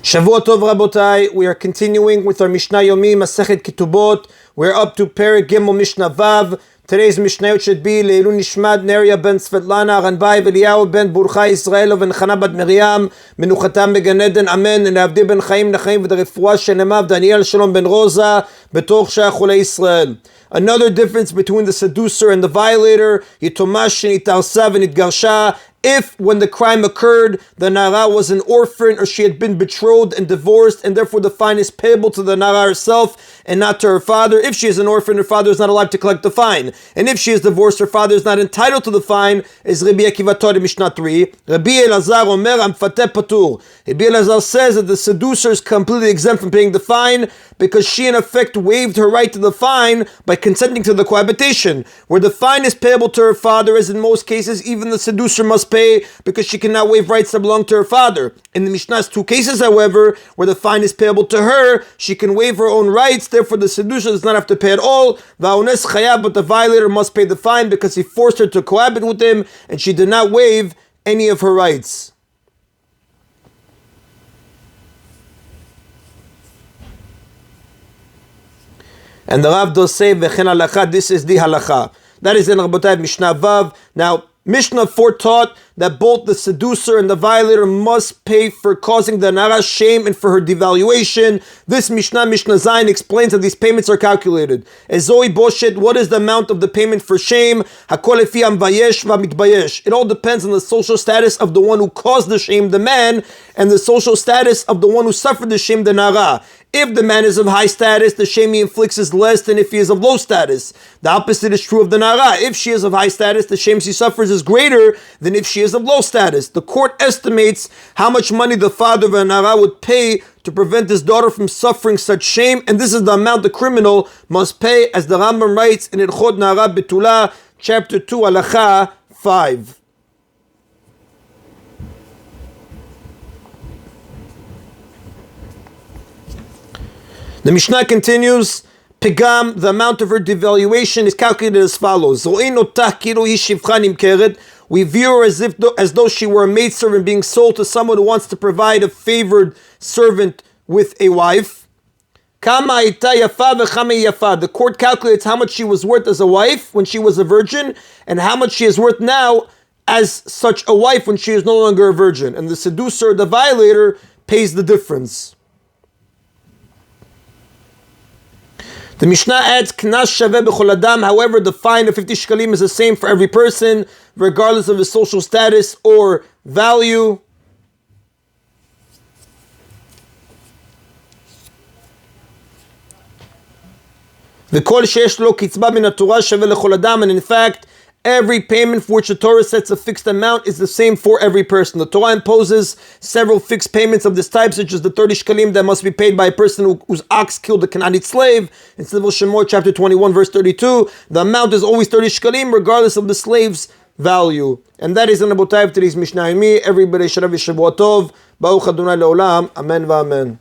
Shavua Tov Rabotai, we are continuing with our Mishna Yomi, Masechet Ketubot. We're up to Perek Gimel Mishnah Vav. Today's Mishnayot should be Leilu Nishmat Neria ben Svetlana Ranbai Eliyahu ben Burcha Israel ben Chana bat Miriam Menuchatam beGan Eden Amen and Avdi ben Chaim Nachaim v'Refuah Shenemav Daniel Shalom ben Rosa Betoch Shach Chulei Israel. Another difference between the seducer and the violator, Yitomash and Italsav and Itgarsha. If, when the crime occurred, the Nara was an orphan or she had been betrothed and divorced, and therefore the fine is payable to the Nara herself and not to her father. If she is an orphan, her father is not allowed to collect the fine. And if she is divorced, her father is not entitled to the fine, as Rabbi Akiva taught in Mishnah 3. Rabbi Elazar Omer Amfateh Patur. Rabbi Elazar says that the seducer is completely exempt from paying the fine because she in effect waived her right to the fine by consenting to the cohabitation. Where the fine is payable to her father, as in most cases, even the seducer must pay because she cannot waive rights that belong to her father. In the Mishnah's two cases, however, where the fine is payable to her, she can waive her own rights, therefore the seducer does not have to pay at all. Va'ones chayab, but the violator must pay the fine because he forced her to cohabit with him and she did not waive any of her rights. And the Rav does say, V'chen halacha, this is the halacha. That is in Rabotai Mishnah Vav. Now, Mishnah 4 taught that both the seducer and the violator must pay for causing the Nara shame and for her devaluation. This Mishnah Zayin, explains that these payments are calculated. Ezoi Boshet, what is the amount of the payment for shame? Hakol efi amvayesh v'mitbayesh. It all depends on the social status of the one who caused the shame, the man, and the social status of the one who suffered the shame, the Nara. If the man is of high status, the shame he inflicts is less than if he is of low status. The opposite is true of the Nara. If she is of high status, the shame she suffers is greater than if she is of low status. The court estimates how much money the father of a Nara would pay to prevent his daughter from suffering such shame, and this is the amount the criminal must pay, as the Rambam writes in Ilchot Nara Betula, chapter 2, Halacha 5. The Mishnah continues, Pegam, the amount of her devaluation is calculated as follows. We view her as though she were a maidservant being sold to someone who wants to provide a favored servant with a wife. The court calculates how much she was worth as a wife when she was a virgin and how much she is worth now as such a wife when she is no longer a virgin. And the seducer, the violator, pays the difference. The Mishnah adds, Knas shaveh b'chol adam, however, the fine of 50 shekalim is the same for every person, regardless of his social status or value. V'kol sheyesh lo kitzba min haTorah shaveh l'chol adam, and in fact, every payment for which the Torah sets a fixed amount is the same for every person. The Torah imposes several fixed payments of this type, such as the 30 shekalim that must be paid by a person whose ox killed a Canaanite slave. In Civil Shemot, chapter 21, verse 32, the amount is always 30 shekalim, regardless of the slave's value. And that is in Abotai of today's Mishna Yomi. Everybody should have a Shavua Tov. Baruch Adonai Le'olam. Amen v'amen.